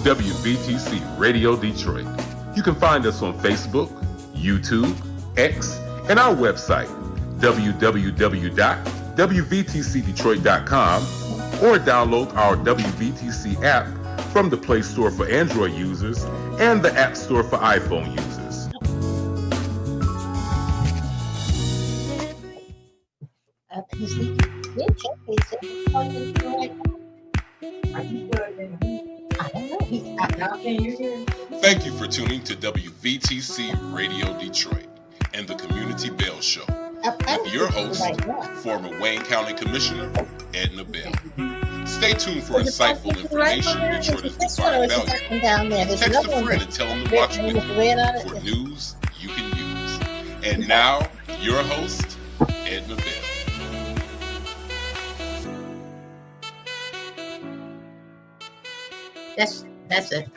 WVTC Radio Detroit. You can find us on Facebook, YouTube, X, and our website, www.wvtcdetroit.com, or download our WVTC app from the Play Store for Android users and the App Store for iPhone users. Thank you for tuning to WVTC Radio Detroit and the Community Bell Show with your host, former Wayne County Commissioner, Edna Bell. Stay tuned for insightful information Detroiters will find valuable. Text a friend and tell them to watch with you for news you can use. And now, your host, Edna Bell. That's it.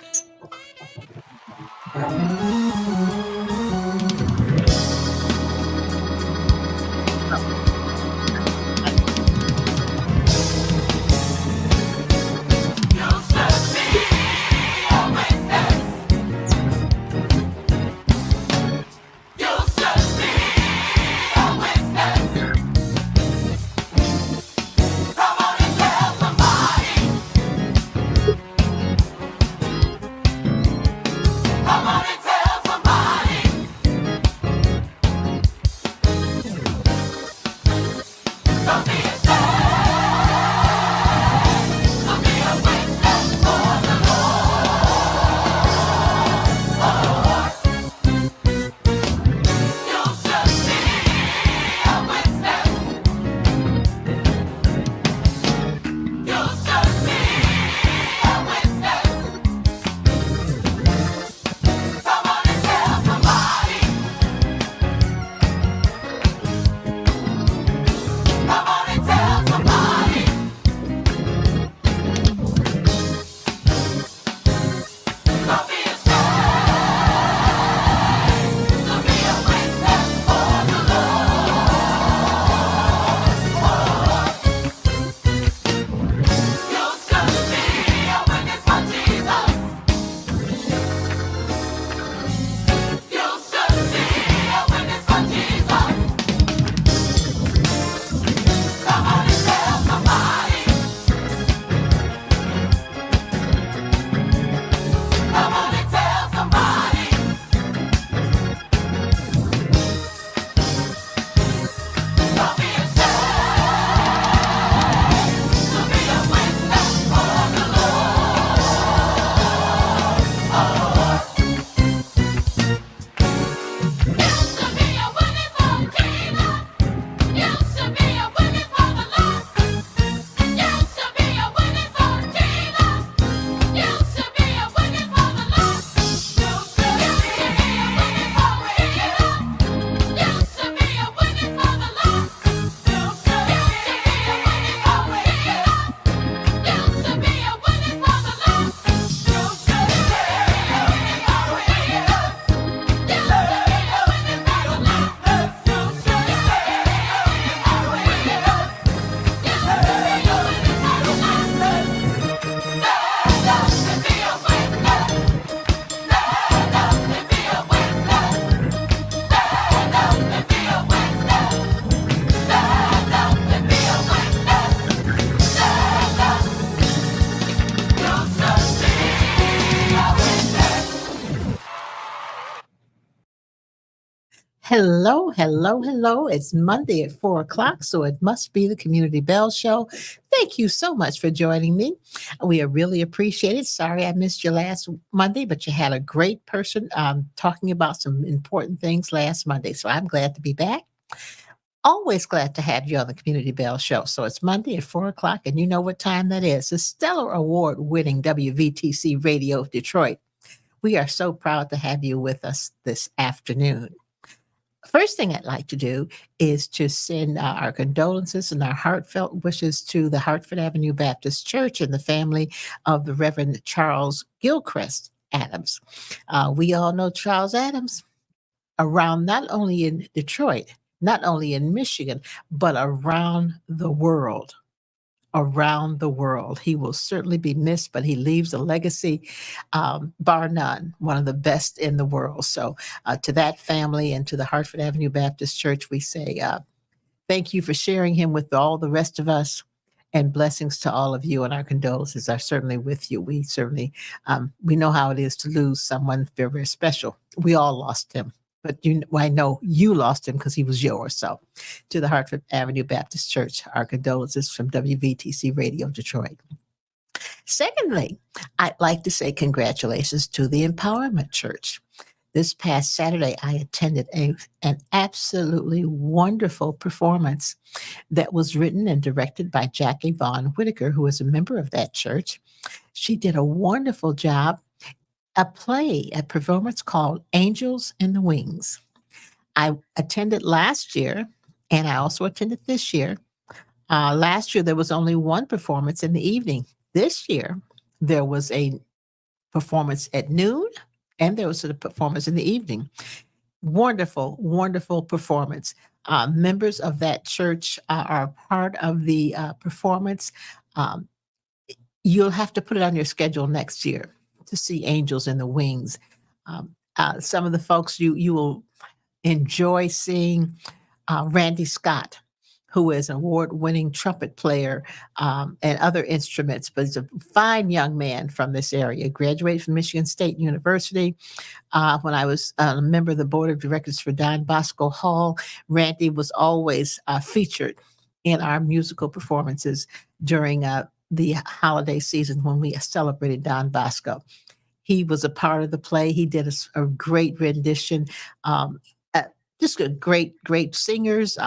Hello, hello, hello. It's Monday at 4 o'clock, so it must be the Community Bell Show. Thank you so much for joining me. We are really appreciated. Sorry I missed you last Monday, but you had a great person talking about some important things last Monday, so I'm glad to be back. Always glad to have you on the Community Bell Show. So it's Monday at 4 o'clock, and you know what time that is. The Stellar Award-winning WVTC Radio Detroit. We are so proud to have you with us this afternoon. First thing I'd like to do is to send our condolences and our heartfelt wishes to the Hartford Avenue Baptist Church and the family of the Reverend Charles Gilchrist Adams. We all know Charles Adams around not only in Detroit, not only in Michigan, but around the world. around the world. He will certainly be missed, but he leaves a legacy, bar none, one of the best in the world. So to that family and to the Hartford Avenue Baptist Church, we say thank you for sharing him with all the rest of us. And blessings to all of you, and our condolences are certainly with you. We certainly, we know how it is to lose someone very, very special. We all lost him, but I know you lost him because he was yours. So to the Hartford Avenue Baptist Church, our condolences from WVTC Radio Detroit. Secondly, I'd like to say congratulations to the Empowerment Church. This past Saturday, I attended an absolutely wonderful performance that was written and directed by Jackie Vaughn Whitaker, who is a member of that church. She did a wonderful job. A performance called Angels in the Wings. I attended last year, and I also attended this year. Last year, there was only one performance in the evening. This year, there was a performance at noon, and there was a performance in the evening. Wonderful, wonderful performance. Members of that church are part of the performance. You'll have to put it on your schedule next year to see Angels in the Wings. Some of the folks you will enjoy seeing, Randy Scott, who is an award-winning trumpet player and other instruments, but he's a fine young man from this area. Graduated from Michigan State University. When I was a member of the board of directors for Don Bosco Hall, Randy was always featured in our musical performances during the holiday season when we celebrated Don Bosco. He was a part of the play. He did a great rendition. Just a great singers.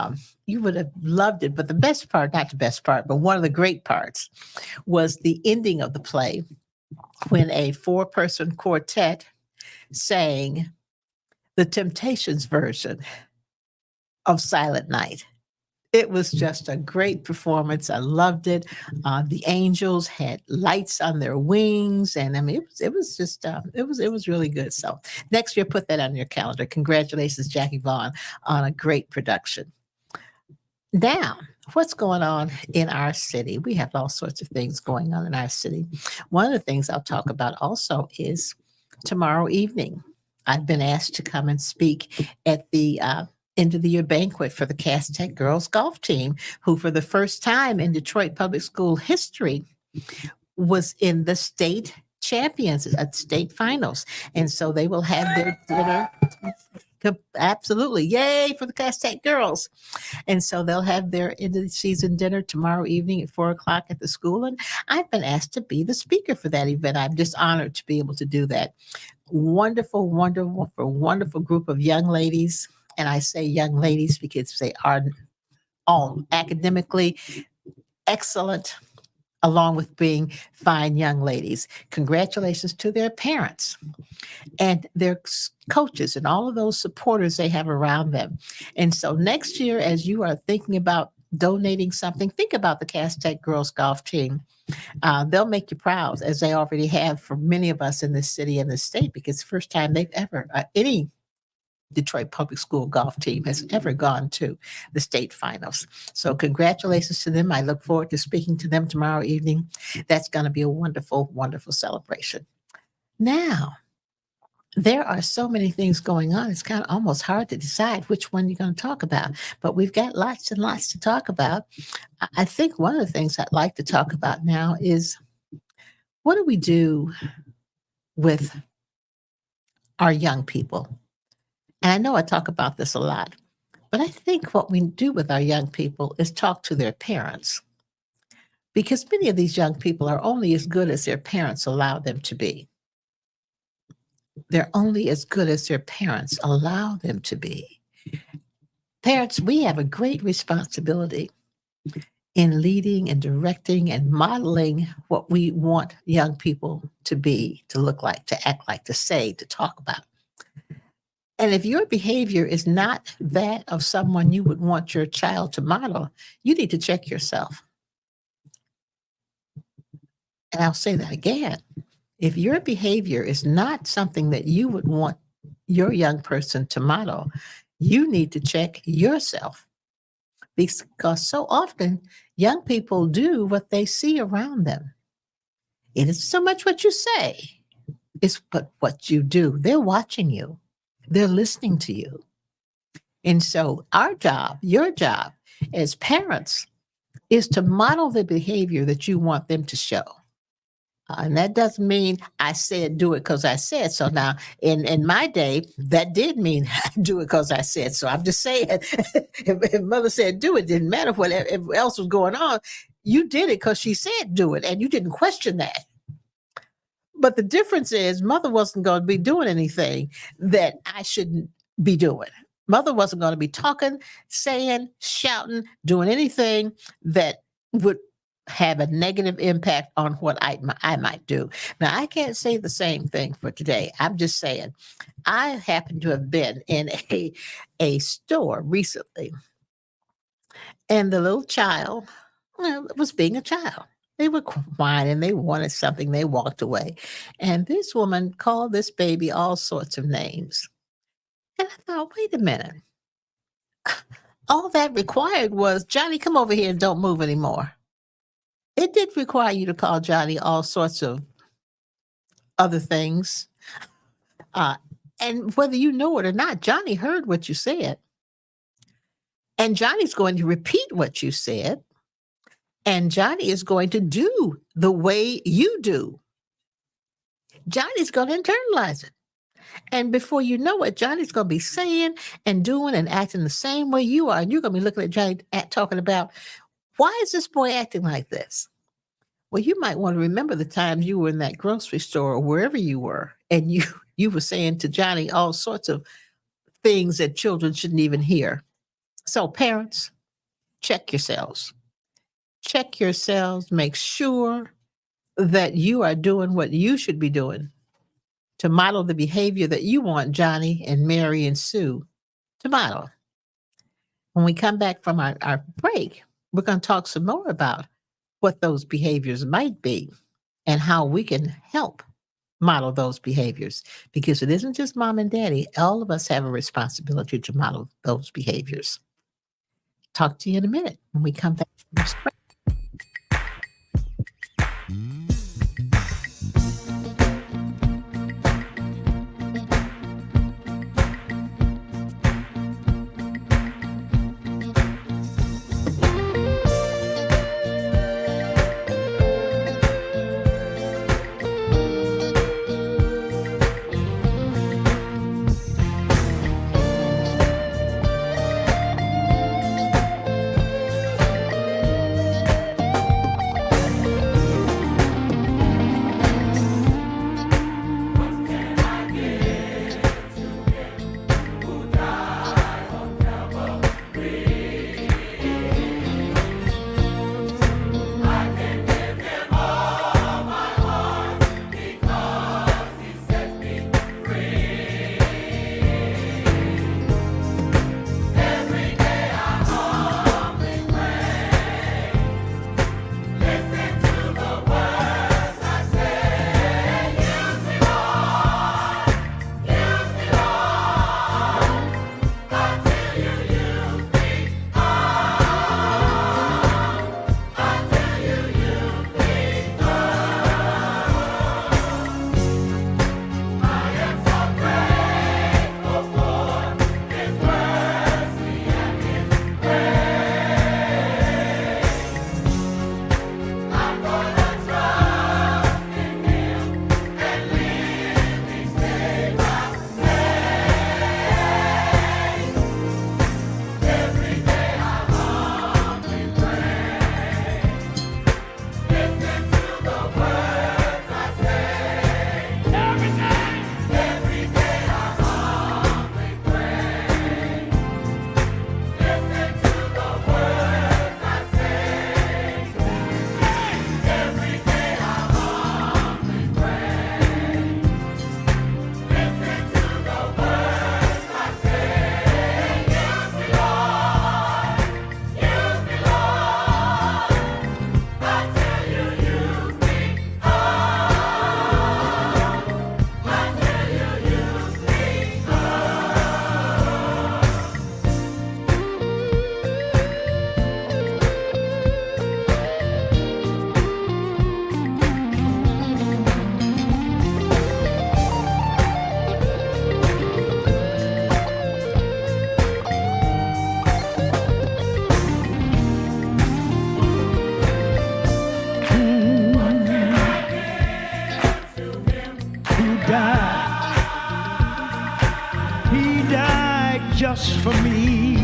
You would have loved it. But the best part, not the best part, but one of the great parts was the ending of the play when a 4-person quartet sang the Temptations version of Silent Night. It was just a great performance. I loved it. The angels had lights on their wings, and I mean, it was really good. So next year, put that on your calendar. Congratulations, Jackie Vaughn, on a great production. Now, what's going on in our city? We have all sorts of things going on in our city. One of the things I'll talk about also is tomorrow evening. I've been asked to come and speak at the end of the year banquet for the Cass Tech girls golf team, who for the first time in Detroit public school history was in the state champions at state finals. And so they will have their dinner. Absolutely. Yay for the Cass Tech girls. And so they'll have their end of the season dinner tomorrow evening at 4:00 at the school. And I've been asked to be the speaker for that event. I'm just honored to be able to do that. Wonderful, wonderful, wonderful group of young ladies. And I say young ladies because they are all academically excellent, along with being fine young ladies. Congratulations to their parents and their coaches and all of those supporters they have around them. And so next year, as you are thinking about donating something, think about the Cass Tech girls golf team. They'll make you proud, as they already have for many of us in this city and the state, because it's the first time they've ever, any Detroit public school golf team has ever gone to the state finals. So congratulations to them. I look forward to speaking to them tomorrow evening. That's going to be a wonderful, wonderful celebration. Now, there are so many things going on. It's kind of almost hard to decide which one you're going to talk about, but we've got lots and lots to talk about. I think one of the things I'd like to talk about now is, what do we do with our young people? And I know I talk about this a lot, but I think what we do with our young people is talk to their parents, because many of these young people are only as good as their parents allow them to be. They're only as good as their parents allow them to be. Parents, we have a great responsibility in leading and directing and modeling what we want young people to be, to look like, to act like, to say, to talk about. And if your behavior is not that of someone you would want your child to model, you need to check yourself. And I'll say that again. If your behavior is not something that you would want your young person to model, you need to check yourself. because so often young people do what they see around them. It isn't so much what you say, it's but what you do. They're watching you, they're listening to you. And so, our job, your job as parents, is to model the behavior that you want them to show. And that doesn't mean I said do it because I said so. Now, in my day, that did mean do it because I said so. I'm just saying, if mother said do it, didn't matter what else was going on. You did it because she said do it, and you didn't question that. But the difference is, mother wasn't going to be doing anything that I shouldn't be doing. Mother wasn't going to be talking, saying, shouting, doing anything that would have a negative impact on what I might do. Now, I can't say the same thing for today. I'm just saying, I happen to have been in a store recently, and the little child was being a child. They were whining, they wanted something, they walked away. And this woman called this baby all sorts of names. And I thought, wait a minute. All that required was, Johnny, come over here and don't move anymore. It did require you to call Johnny all sorts of other things. And whether you know it or not, Johnny heard what you said. And Johnny's going to repeat what you said. And Johnny is going to do the way you do. Johnny's going to internalize it. And before you know it, Johnny's going to be saying and doing and acting the same way you are. And you're going to be looking at Johnny talking about, why is this boy acting like this? Well, you might want to remember the times you were in that grocery store or wherever you were, and you were saying to Johnny all sorts of things that children shouldn't even hear. So parents, check yourselves. Check yourselves. Make sure that you are doing what you should be doing to model the behavior that you want Johnny and Mary and Sue to model. When we come back from our break, we're going to talk some more about what those behaviors might be and how we can help model those behaviors, because it isn't just mom and daddy. All of us have a responsibility to model those behaviors. Talk to you in a minute when we come back from this break. just for me.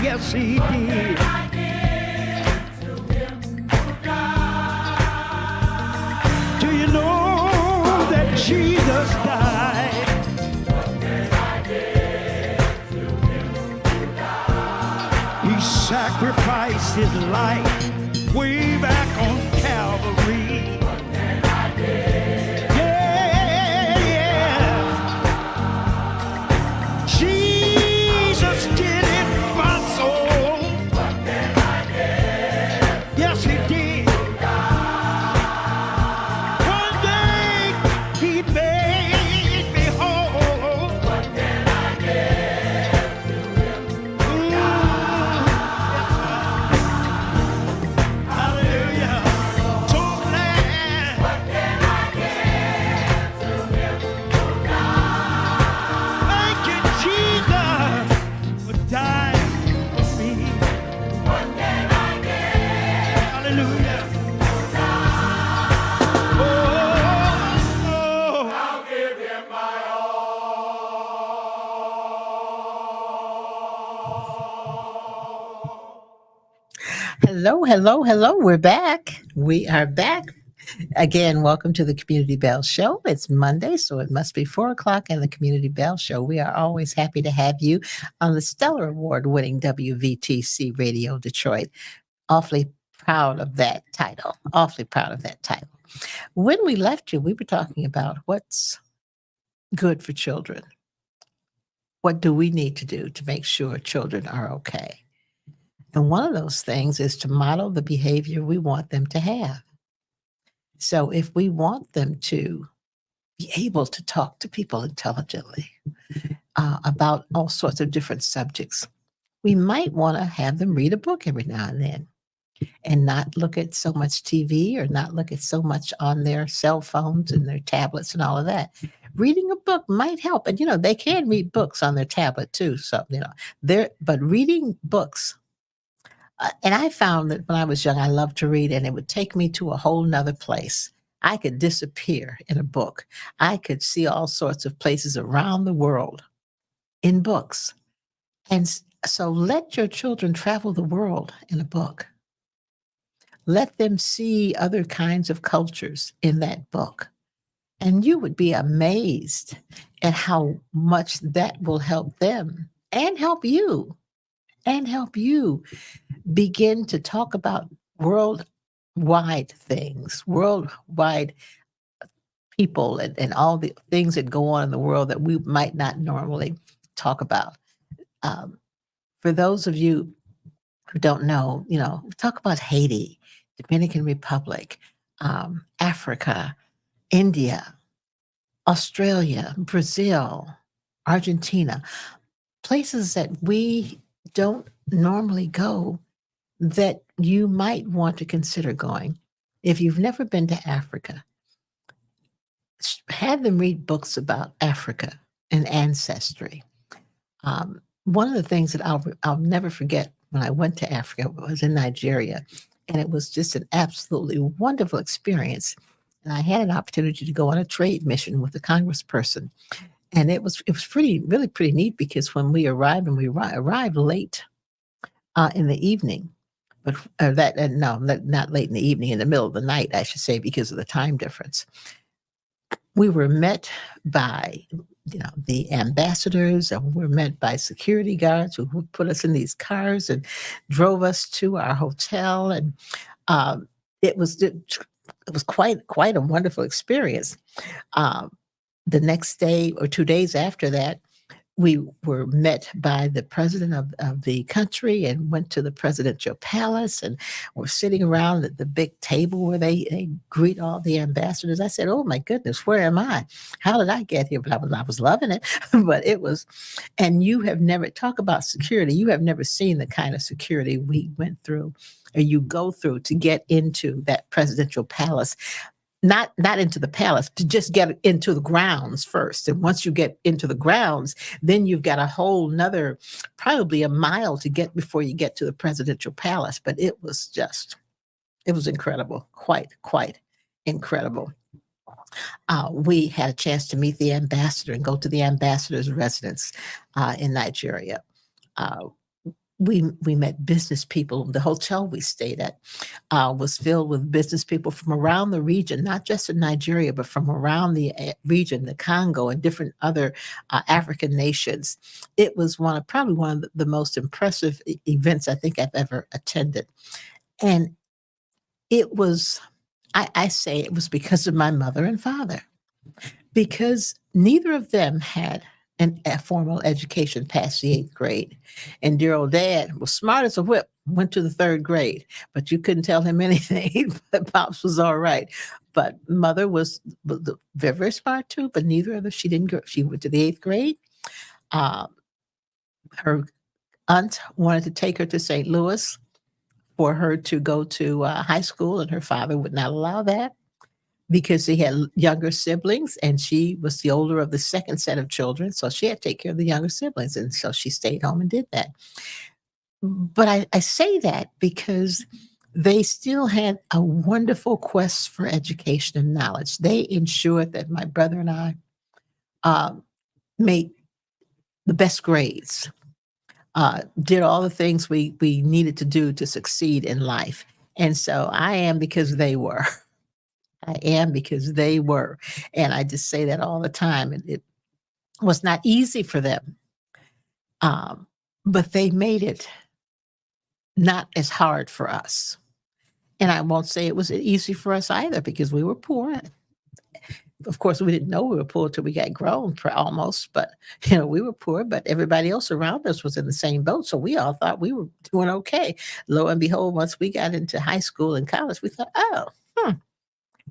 Yes, he did. Do you know that Jesus died? He sacrificed his life way back on Calvary. Jesus did it for my soul. Yes, he did. One day he made me whole. Hallelujah. So glad. Thank you, Jesus, for dying for me. Hallelujah. Oh, Hello, hello, hello. We're back. We are back. Again, welcome to the Community Bell Show. It's Monday, so it must be 4 o'clock in the Community Bell Show. We are always happy to have you on the Stellar Award winning WVTC Radio Detroit. Awfully proud of that title. Awfully proud of that title. When we left you, we were talking about what's good for children. What do we need to do to make sure children are okay? And one of those things is to model the behavior we want them to have. So if we want them to be able to talk to people intelligently about all sorts of different subjects, we might want to have them read a book every now and then and not look at so much TV or not look at so much on their cell phones and their tablets and all of that. Reading a book might help. And, they can read books on their tablet too. So, but reading books, and I found that when I was young, I loved to read, and it would take me to a whole nother place. I could disappear in a book. I could see all sorts of places around the world in books. And so let your children travel the world in a book. Let them see other kinds of cultures in that book. And you would be amazed at how much that will help them and help you begin to talk about worldwide things, worldwide people, and all the things that go on in the world that we might not normally talk about. For those of you who don't know, we talk about Haiti, Dominican Republic, Africa, India, Australia, Brazil, Argentina, places that we don't normally go that you might want to consider going. If you've never been to Africa, have them read books about Africa and ancestry. One of the things that I'll never forget when I went to Africa was in Nigeria, and it was just an absolutely wonderful experience. And I had an opportunity to go on a trade mission with a congressperson, and it was really pretty neat, because when we arrived, and we arrived late in the evening, but not late in the evening, in the middle of the night, I should say, because of the time difference. We were met by the ambassadors, and we were met by security guards who put us in these cars and drove us to our hotel, and it was quite a wonderful experience. The next day or 2 days after that, we were met by the president of the country and went to the presidential palace, and we're sitting around at the big table where they greet all the ambassadors. I said, "Oh my goodness, where am I? How did I get here?" But I was loving it. But it was, and you have never talk about security. You have never seen the kind of security we went through, or you go through to get into that presidential palace. Not into the palace, to just get into the grounds first. And once you get into the grounds, then you've got a whole nother, probably a mile to get before you get to the presidential palace. But it was incredible, quite incredible. We had a chance to meet the ambassador and go to the ambassador's residence in Nigeria. we met business people. The hotel we stayed at was filled with business people from around the region, not just in Nigeria, but from around the region, the Congo, and different other African nations. It was probably one of the most impressive events I think I've ever attended. And it was, I say it was because of my mother and father, because neither of them had a formal education past the 8th grade. And dear old dad was smart as a whip, went to the 3rd grade, but you couldn't tell him anything. But Pops was all right. But mother was very, very smart too, but neither of them, she didn't go, she went to the 8th grade. Her aunt wanted to take her to St. Louis for her to go to high school, and her father would not allow that, because he had younger siblings and she was the older of the second set of children. So she had to take care of the younger siblings. And so she stayed home and did that. But I say that because they still had a wonderful quest for education and knowledge. They ensured that my brother and I made the best grades, did all the things we needed to do to succeed in life. And so I am because they were. I am because they were. And I just say that all the time. And it was not easy for them, but they made it not as hard for us. And I won't say it was easy for us either, because we were poor. Of course, we didn't know we were poor until we got grown, almost. But, we were poor, but everybody else around us was in the same boat. So we all thought we were doing okay. Lo and behold, once we got into high school and college, we thought,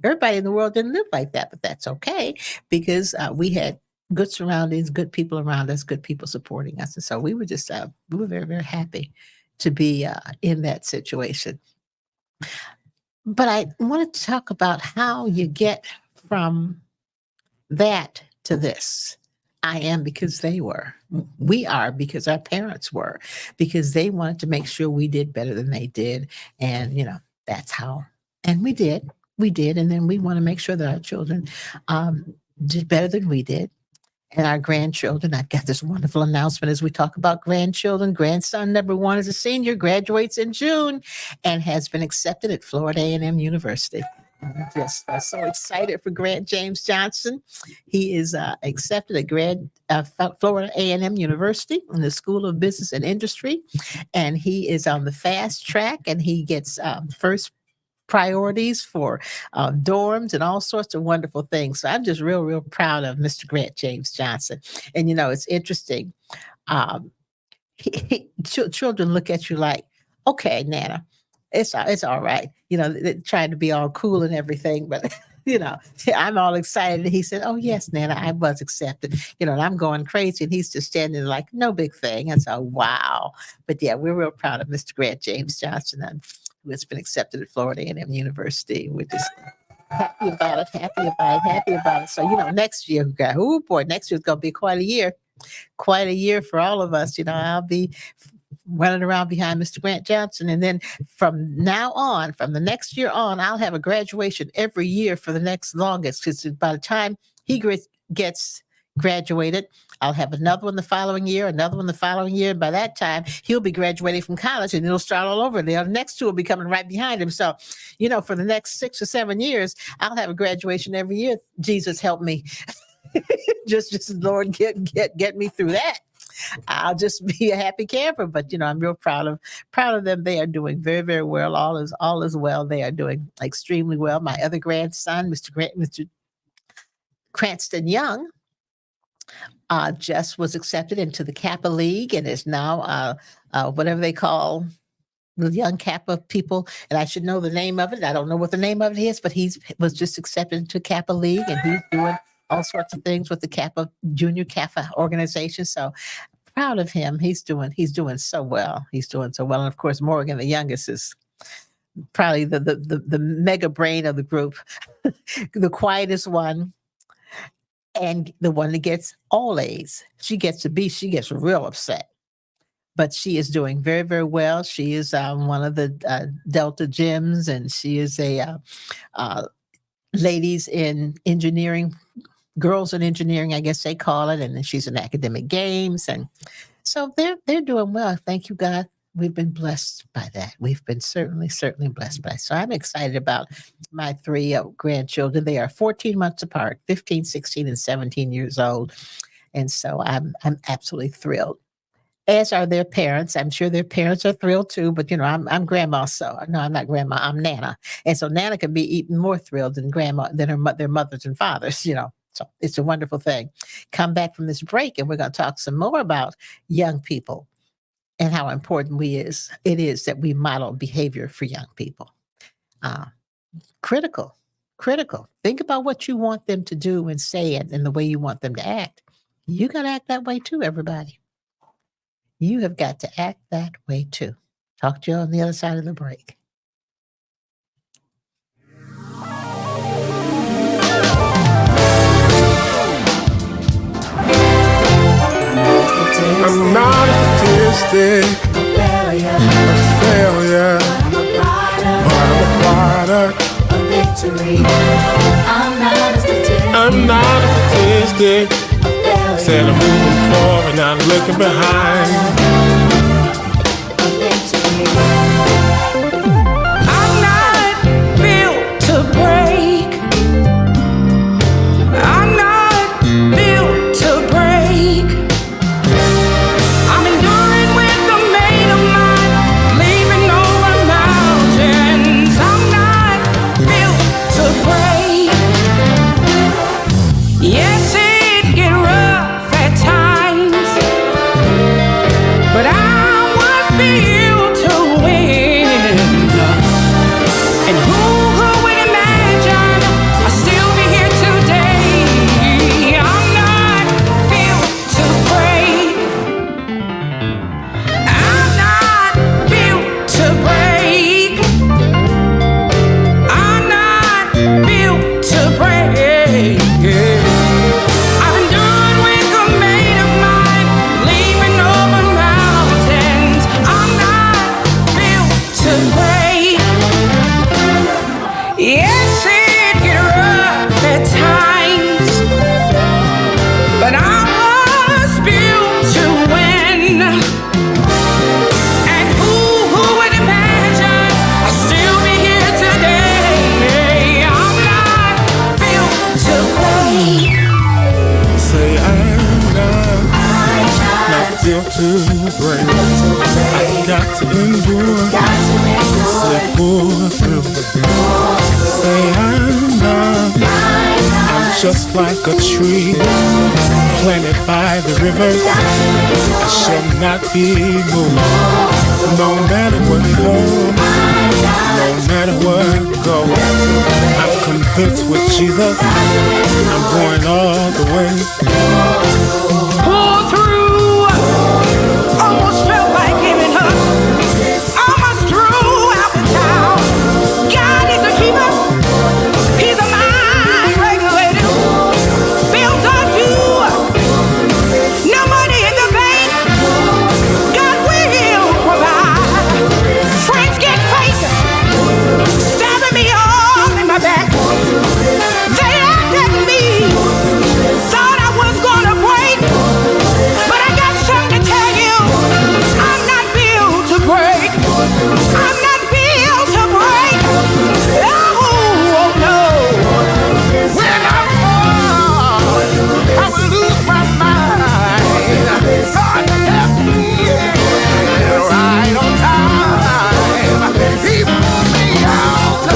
everybody in the world didn't live like that, but that's okay, because we had good surroundings, good people around us, good people supporting us. And so we were just, we were very, very happy to be in that situation. But I wanted to talk about how you get from that to this. I am because they were. We are because our parents were, because they wanted to make sure we did better than they did. And, that's how, and we did. We did. And then we want to make sure that our children did better than we did. And our grandchildren, I've got this wonderful announcement as we talk about grandchildren. Grandson number 1 is a senior, graduates in June, and has been accepted at Florida A&M University. I'm just so excited for Grant James Johnson. He is accepted at Florida A&M University in the School of Business and Industry. And he is on the fast track, and he gets first priorities for dorms and all sorts of wonderful things. So I'm just real, real proud of Mr. Grant James Johnson. And, it's interesting. Children look at you like, okay, Nana, it's all right. They're trying to be all cool and everything, but I'm all excited. And he said, oh yes, Nana, I was accepted, and I'm going crazy. And he's just standing like, no big thing. And so, wow. But yeah, we're real proud of Mr. Grant James Johnson, who has been accepted at Florida A&M University. We're just happy about it. So, next year, next year's going to be quite a year for all of us. I'll be running around behind Mr. Grant Johnson. And then from now on, from the next year on, I'll have a graduation every year for the next longest, because by the time he gets graduated, I'll have another one the following year. And by that time, he'll be graduating from college, and it'll start all over. The next 2 will be coming right behind him. So, for the next 6 or 7 years, I'll have a graduation every year. Jesus help me. just Lord, get me through that. I'll just be a happy camper. But I'm real proud of them. They are doing very, very well. All is well. They are doing extremely well. My other grandson, Mr. Cranston Young, just was accepted into the Kappa League and is now whatever they call the young Kappa people. And I should know the name of it. I don't know what the name of it is, but he was just accepted into Kappa League, and he's doing all sorts of things with the Kappa Junior Kappa organization. So proud of him. He's doing so well. And of course, Morgan, the youngest, is probably the mega brain of the group, the quietest one, and the one that gets all A's. She gets real upset. But she is doing very, very well. She is one of the Delta Gyms, and she is a ladies in engineering, girls in engineering, I guess they call it. And then she's in academic games. And So they're doing well. Thank you, God. We've been blessed by that. We've been certainly blessed by. So I'm excited about my three grandchildren. They are 14 months apart, 15, 16, and 17 years old. And so I'm absolutely thrilled. As are their parents. I'm sure their parents are thrilled too. But I'm grandma, so no, I'm not grandma. I'm Nana, and so Nana can be even more thrilled than grandma than their mothers and fathers. So it's a wonderful thing. Come back from this break, and we're going to talk some more about young people and how important it is that we model behavior for young people. Uh, critical, critical. Think about what you want them to do and say, and the way you want them to act. You got to act that way too, everybody. You have got to act that way too. Talk to you on the other side of the break. I'm not a statistic, a failure, but I'm a product of victory. I'm not a statistic, said I'm moving forward, not looking behind. I'm not built to break. I'm not built to break. I'm enduring with the mate of mine, leaping over mountains. I'm not built to break. Yes, it get rough at times, but I was built to win. And who would imagine I'll still be here today? I'm not built to break. I'm not built to break. I'm not built to break. I've been done with a mate of mine, leaping over mountains. I'm not built to break. Yes, it get rough at times, but I was built to win. And who would imagine I'll still be here today? I'm not built to break. Say I'm not built to break. I've got to endure, say pull through. Say I'm just like a tree planted by the rivers. I shall not be moved, no matter what comes, no matter what goes. I'm convinced with Jesus, I'm going all the way. Pull through, almost felt like giving up, almost threw out the towel. God is a keeper, He's a mind regulator, bills are due, no money in the bank, God will provide. Friends get fake, stabbing me all in my back. They laughed at me, thought I was gonna break, but I got something to tell you. I'm not built to break. I'm not built to break. Oh no. When I'm wrong, I will lose my mind. God kept me right on time. He pulled me out.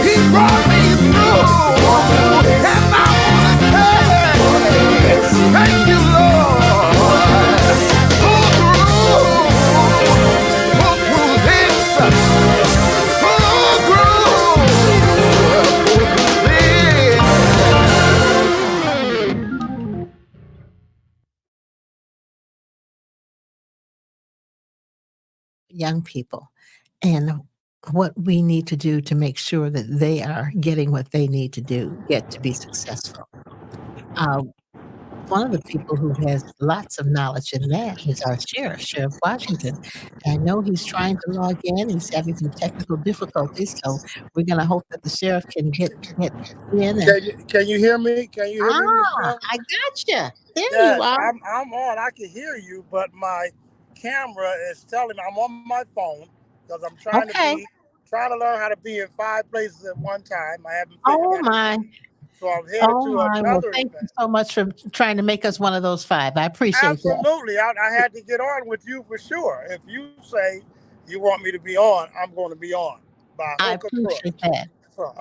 He brought me through. And I wanna say, thank you, Lord. Pull through this. Pull through this. Young people and what we need to do to make sure that they are getting what they need to do, get to be successful. Uh, One of the people who has lots of knowledge in that is our sheriff, Sheriff Washington. I know he's trying to log in. He's having some technical difficulties, so we're going to hope that the sheriff can get in. And Can you hear me? Can you hear me, Michelle? I gotcha. There you Yes, are. I'm on. I can hear you, but my camera is telling me I'm on my phone because I'm trying Okay. to learn how to be in 5 places at one time. I haven't Oh figured that my. out. So I'm headed Oh to my. Well, another thank you event. so much for trying to make us one of those 5. I appreciate that. Absolutely. I had to get on with you for sure. If you say you want me to be on, I'm going to be on by I hook or crook. appreciate that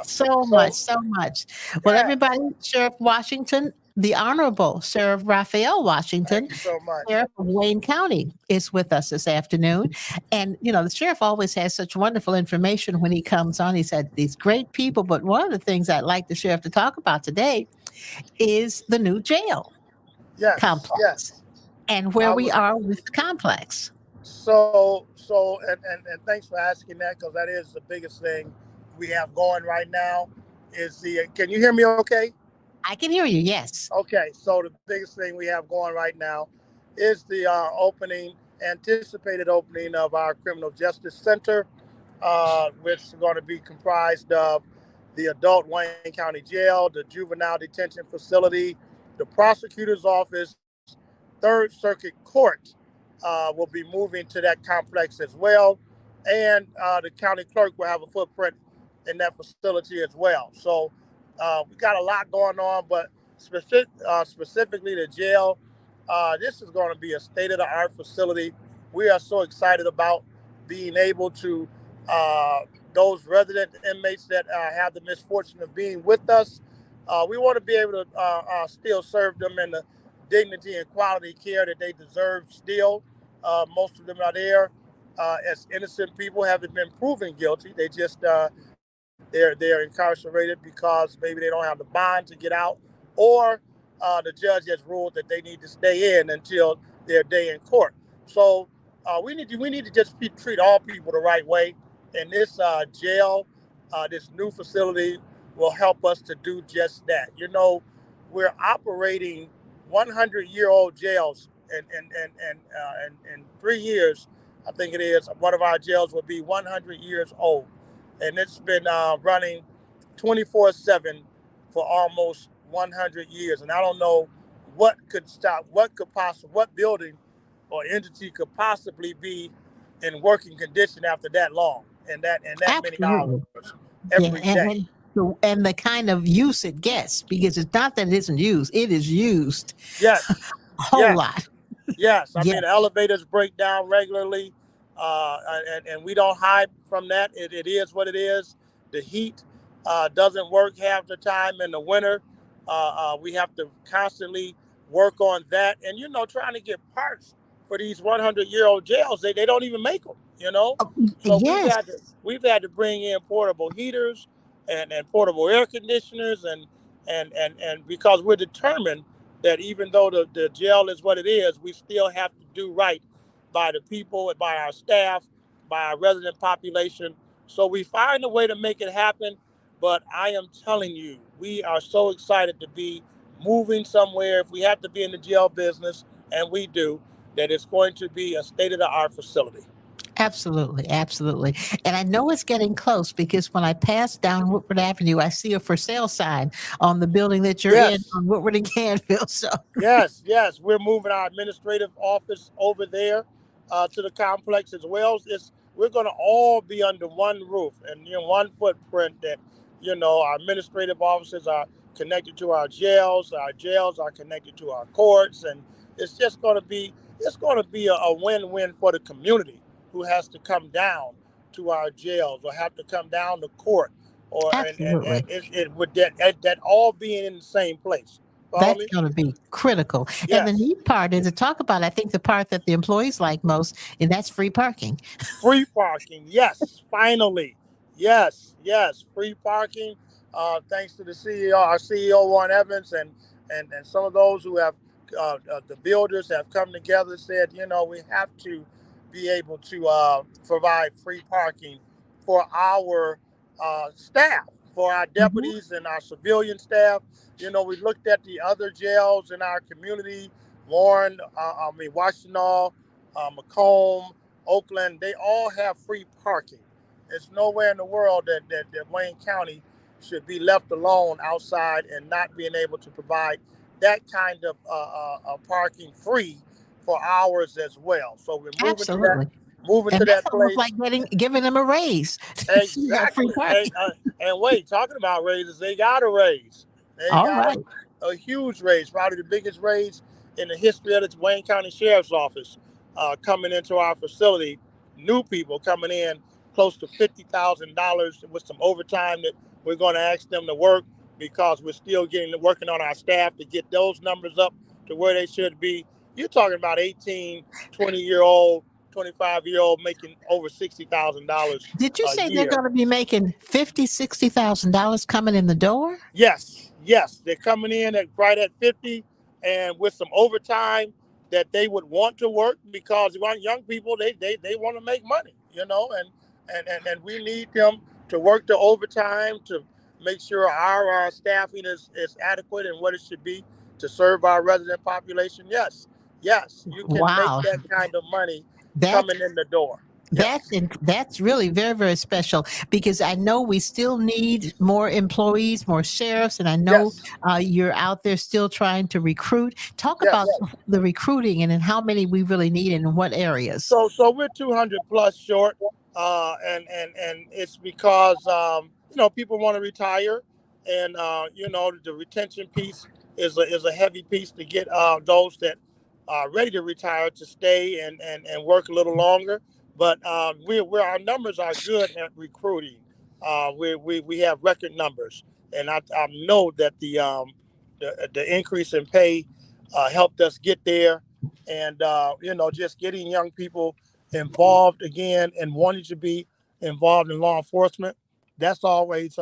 so So, much, so much. Well, yeah, everybody, Sheriff Washington, the Honorable Sheriff Raphael Washington, thank you so much. Sheriff of Wayne County, is with us this afternoon. And, the sheriff always has such wonderful information when he comes on. He's had these great people. But one of the things I'd like the sheriff to talk about today is the new jail Yes, complex yes. and where I we was are with the complex. and thanks for asking that because that is the biggest thing we have going right now. Can you hear me? Okay. I can hear you. Yes. Okay. So the biggest thing we have going right now is the anticipated opening of our criminal justice center, which is going to be comprised of the adult Wayne County Jail, the juvenile detention facility, the prosecutor's office, Third Circuit Court will be moving to that complex as well, and the county clerk will have a footprint in that facility as well. So we got a lot going on, but specifically the jail, this is going to be a state-of-the-art facility. We are so excited about being able to those resident inmates that have the misfortune of being with us. We want to be able to still serve them in the dignity and quality care that they deserve still. Most of them are there as innocent people, haven't been proven guilty. They just they're incarcerated because maybe they don't have the bond to get out, or the judge has ruled that they need to stay in until their day in court. So we need to just treat all people the right way, and this jail, this new facility will help us to do just that. We're operating 100-year-old jails, in 3 years, I think it is, one of our jails will be 100 years old, and it's been running 24/7 for almost 100 years. And I don't know what could stop, what building or entity could possibly be in working condition after that long and that many Absolutely. hours every day. And the kind of use it gets, because it's not that it isn't used, it is used Yes, a whole yes, lot. yes. I Yeah, mean, the elevators break down regularly, and we don't hide from that. It is what it is. The heat doesn't work half the time in the winter. We have to constantly work on that, and trying to get parts for these 100-year-old jails, they don't even make them. So yes, we've had to bring in portable heaters and portable air conditioners, and because we're determined that even though the jail is what it is, we still have to do right by the people, by our staff, by our resident population. So we find a way to make it happen. But I am telling you, we are so excited to be moving somewhere. If we have to be in the jail business, and we do, that it's going to be a state-of-the-art facility. absolutely, absolutely. And I know it's getting close because when I pass down Woodward Avenue, I see a for sale sign on the building that you're in Yes, on Woodward and Canfield. So yes, yes. We're moving our administrative office over there to the complex as well. We're going to all be under one roof and one footprint. That our administrative offices are connected to our jails. Our jails are connected to our courts, and it's just going to be a win-win for the community who has to come down to our jails or have to come down to court, or and absolutely. with that all being in the same place. Follow That's me? going to be critical. And the Yes. neat part is to talk about, I think the part that the employees like most, and that's free parking. Free parking. Yes. Finally. Yes. Yes. Free parking. Thanks to the CEO, our CEO Warren Evans, and some of those who have the builders have come together and said, we have to be able to provide free parking for our staff, for our deputies and our civilian staff. You know, we looked at the other jails in our community, Warren, Washtenaw, Macomb, Oakland. They all have free parking. There's nowhere in the world that Wayne County should be left alone outside and not being able to provide that kind of parking free for hours as well. So we're moving Absolutely. to that That's almost place. like giving them a raise. Exactly. And wait, talking about raises, they got a raise. They All got right. a huge raise, probably the biggest raise in the history of the Wayne County Sheriff's Office, coming into our facility. New people coming in, close to $50,000 with some overtime that we're going to ask them to work, because we're still working on our staff to get those numbers up to where they should be. You're talking about 18, 20-year-old, 25-year-old making over $60,000 Did you a say they're year. going to be making $50,000-$60,000 coming in the door? Yes, they're coming in right at 50, and with some overtime that they would want to work, because young people, they want to make money, you know, and we need them to work the overtime to make sure our staffing is adequate and what it should be to serve our resident population. Yes, you can make Wow. that kind of money That's coming in the door. Yes. that's really very, very special, because I know we still need more employees, more sheriffs, and I know you're out there still trying to recruit. Talk about the recruiting and how many we really need and in what areas. So we're 200 plus short, and it's because people want to retire, and the retention piece is a heavy piece to get those that are ready to retire to stay and work a little longer. But our numbers are good at recruiting. We have record numbers, and I know that the increase in pay helped us get there, and just getting young people involved again and wanting to be involved in law enforcement. That's always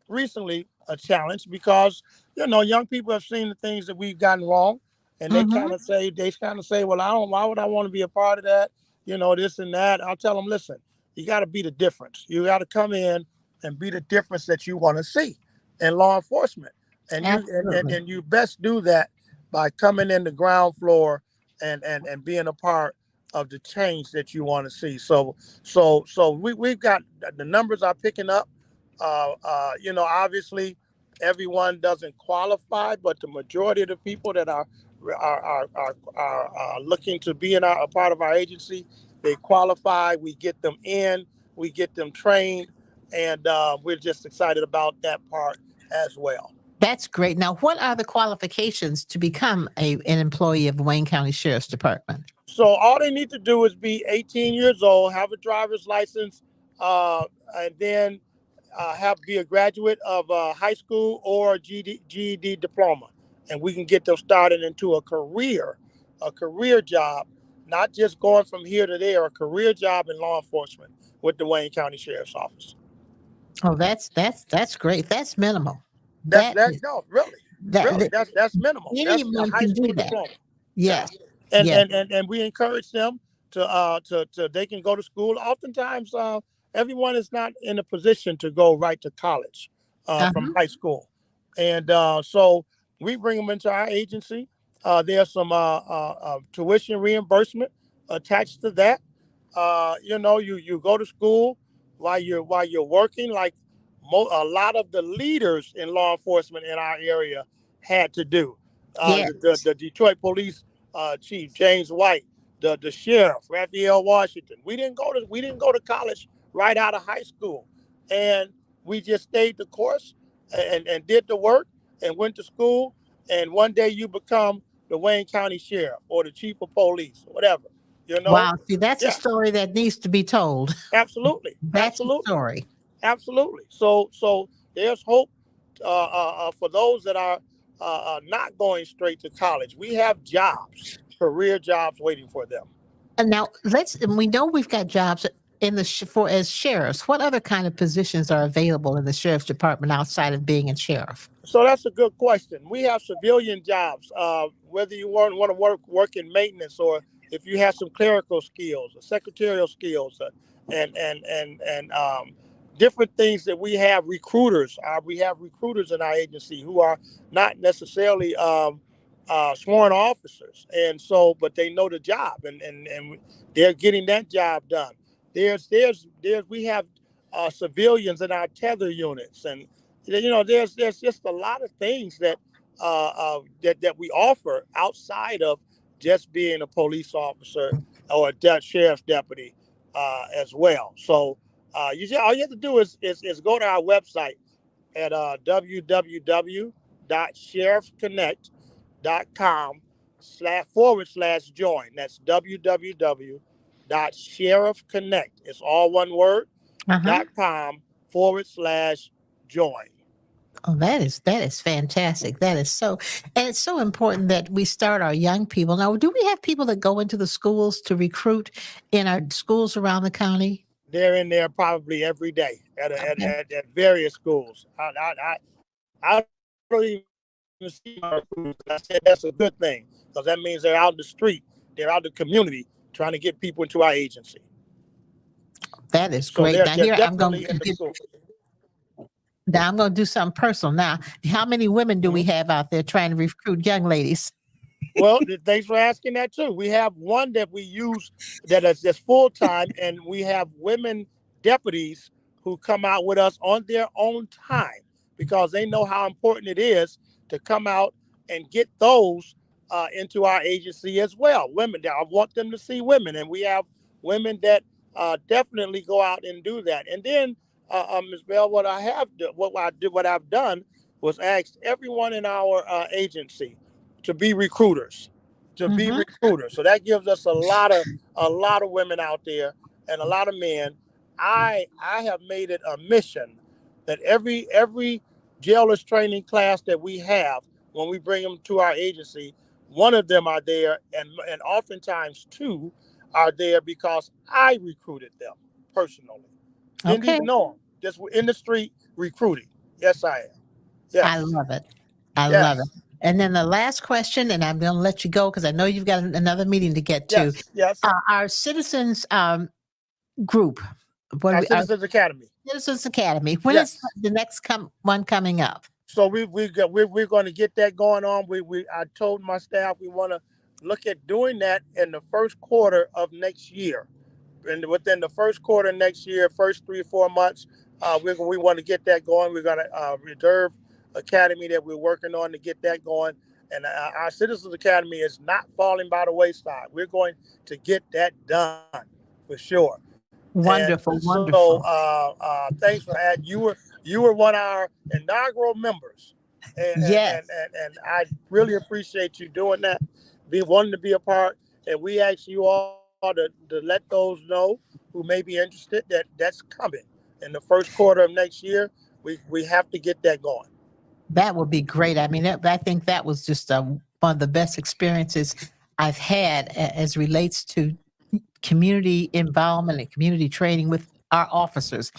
recently a challenge, because young people have seen the things that we've gotten wrong, and they kind of say, well, why would I want to be a part of that? This and that. I'll tell them, listen, you got to be the difference. You got to come in and be the difference that you want to see in law enforcement, and you best do that by coming in the ground floor and being a part of the change that you want to see. So we've got, the numbers are picking up. Obviously everyone doesn't qualify, but the majority of the people that are looking to be a part of our agency, they qualify. We get them in, we get them trained, and we're just excited about that part as well. That's great. Now, what are the qualifications to become an employee of Wayne County Sheriff's Department? So all they need to do is be 18 years old, have a driver's license, and then be a graduate of high school or GED diploma, and we can get them started into a career job, not just going from here to there, a career job in law enforcement with the Wayne County Sheriff's Office. Oh, that's great. That's minimal. Really. That's minimal. Anyone That's a high can school do that. diploma. Yes. And we encourage them to they can go to school. Oftentimes, everyone is not in a position to go right to college from high school, and so we bring them into our agency. There's some tuition reimbursement attached to that. You go to school while you're working, like a lot of the leaders in law enforcement in our area had to do. The Detroit Police Chief James White, the sheriff Raphael Washington. We didn't go to college right out of high school, and we just stayed the course and did the work and went to school. And one day you become the Wayne County Sheriff or the Chief of Police, or whatever. Wow. See, that's a story that needs to be told. Absolutely. That's a story. Absolutely. So there's hope for those that are not going straight to college. We have jobs, career jobs waiting for them. And now we know we've got jobs in as sheriffs. What other kind of positions are available in the sheriff's department outside of being a sheriff? So that's a good question. We have civilian jobs, whether you want to work in maintenance, or if you have some clerical skills or secretarial skills, and different things that we have recruiters. We have recruiters in our agency who are not necessarily sworn officers, and so but they know the job, and they're getting that job done. There's we have civilians in our tether units, and there's just a lot of things that that we offer outside of just being a police officer or a sheriff's deputy as well. So all you have to do is go to our website at www.sheriffconnect.com//join. That's www.sheriffconnect. It's all one word. Uh-huh. .com/join. Oh, that is fantastic. That is so, and it's so important that we start our young people. Now, do we have people that go into the schools to recruit in our schools around the county? They're in there probably every day at various schools. I don't even see my schools. I said that's a good thing because that means they're out in the street, they're out in the community trying to get people into our agency. That is So great. they're Now, here I'm definitely going in the to school. now I'm going to do something personal. Now, how many women do we have out there trying to recruit young ladies? Well, thanks for asking that too. We have one that we use that is just full time, and we have women deputies who come out with us on their own time because they know how important it is to come out and get those into our agency as well. Women, I want them to see women, and we have women that definitely go out and do that. And then, Ms. Bell, what I've done was asked everyone in our agency to be recruiters, So that gives us a lot of women out there and a lot of men. I have made it a mission that every jailers training class that we have, when we bring them to our agency, one of them are there, and oftentimes two are there because I recruited them personally. Didn't Okay. even know them. Just in the street recruiting. Yes, I am. Yes. I love it. I love it. Yes. And then the last question, and I'm going to let you go because I know you've got another meeting to get to. Yes. Our citizens group, Our our Citizens Academy. Citizens Academy. When is Yes. the next one coming up? So we're going to get that going on. I told my staff we want to look at doing that in the first quarter of next year. And within the first quarter of next year, first 3 or 4 months, we want to get that going. We're going to reserve academy that we're working on to get that going. And our Citizens Academy is not falling by the wayside. We're going to get that done for sure. Wonderful, And wonderful. so thanks for that. You were one of our inaugural members, Yes. and I really appreciate you doing that, wanting to be a part. And we ask you all to let those know who may be interested that that's coming in the first quarter of next year. We have to get that going. That would be great. I mean, I think that was just one of the best experiences I've had as relates to community involvement and community training with our officers.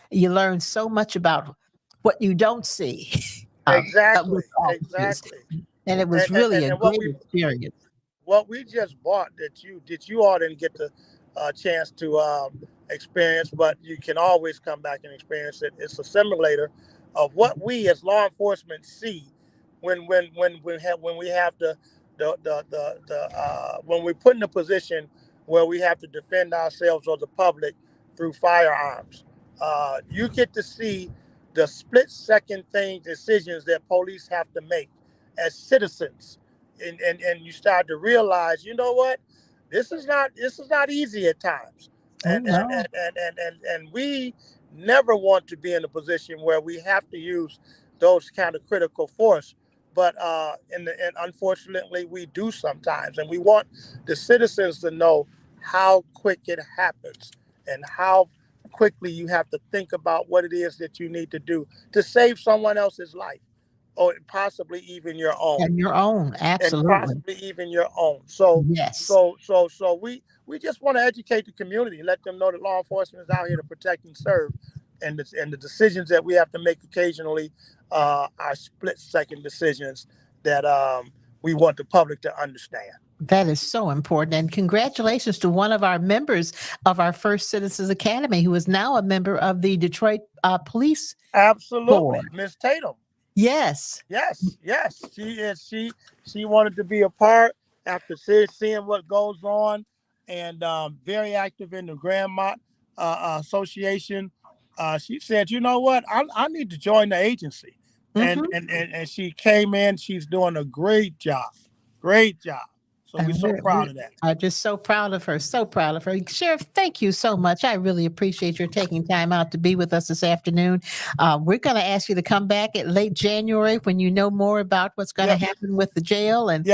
You learn so much about what you don't see. Exactly. With officers. And it was And, really and a great experience. what we just bought that you all didn't get the chance to experience, but you can always come back and experience it. It's a simulator of what we as law enforcement see when we have when we're put in a position where we have to defend ourselves or the public through firearms. You get to see the split-second decisions that police have to make as citizens, and you start to realize, you know what, this is not easy at times, and we never want to be in a position where we have to use those kind of critical force, but and unfortunately we do sometimes, and we want the citizens to know how quick it happens and how quickly you have to think about what it is that you need to do to save someone else's life, or possibly even your own. And your own, absolutely. And possibly even your own. So yes. So we just want to educate the community, let them know that law enforcement is out here to protect and serve, and the decisions that we have to make occasionally are split-second decisions that we want the public to understand. That is so important. And congratulations to one of our members of our First Citizens Academy, who is now a member of the Detroit Police Absolutely, Board. Miss Tatum. Yes. Yes. She is. She wanted to be a part after seeing what goes on, and very active in the Grandma Association. She said, "You know what? I need to join the agency," and she came in. She's doing a great job. Great job. So we're so proud of that. I'm just so proud of her. So proud of her. Sheriff, thank you so much. I really appreciate your taking time out to be with us this afternoon. We're going to ask you to come back at late January when you know more about what's going to happen with the jail and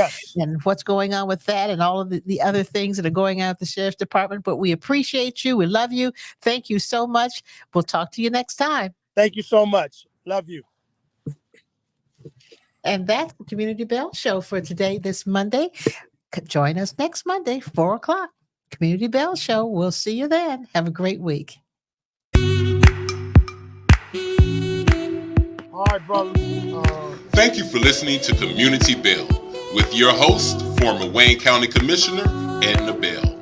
what's going on with that and all of the other things that are going on at the Sheriff's Department. But we appreciate you. We love you. Thank you so much. We'll talk to you next time. Thank you so much. Love you. And that's the Community Bell Show for today, this Monday. Join us next Monday, 4 o'clock. Community Bell Show. We'll see you then. Have a great week. All right, brother. Thank you for listening to Community Bell with your host, former Wayne County Commissioner Edna Bell.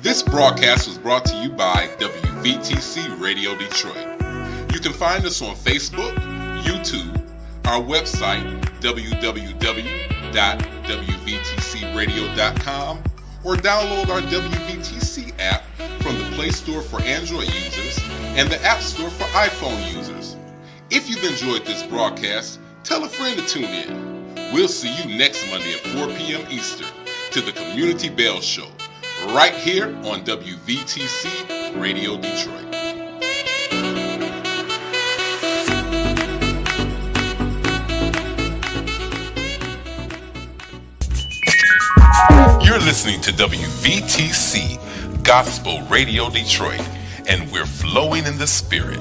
This broadcast was brought to you by WVTC Radio Detroit. You can find us on Facebook, YouTube, our website, www.wvtcradio.com, or download our WVTC app from the Play Store for Android users and the App Store for iPhone users. If you've enjoyed this broadcast, tell a friend to tune in. We'll see you next Monday at 4 p.m. Eastern to the Community Bell Show, right here on WVTC Radio Detroit. You're listening to WVTC Gospel Radio Detroit, and we're flowing in the Spirit.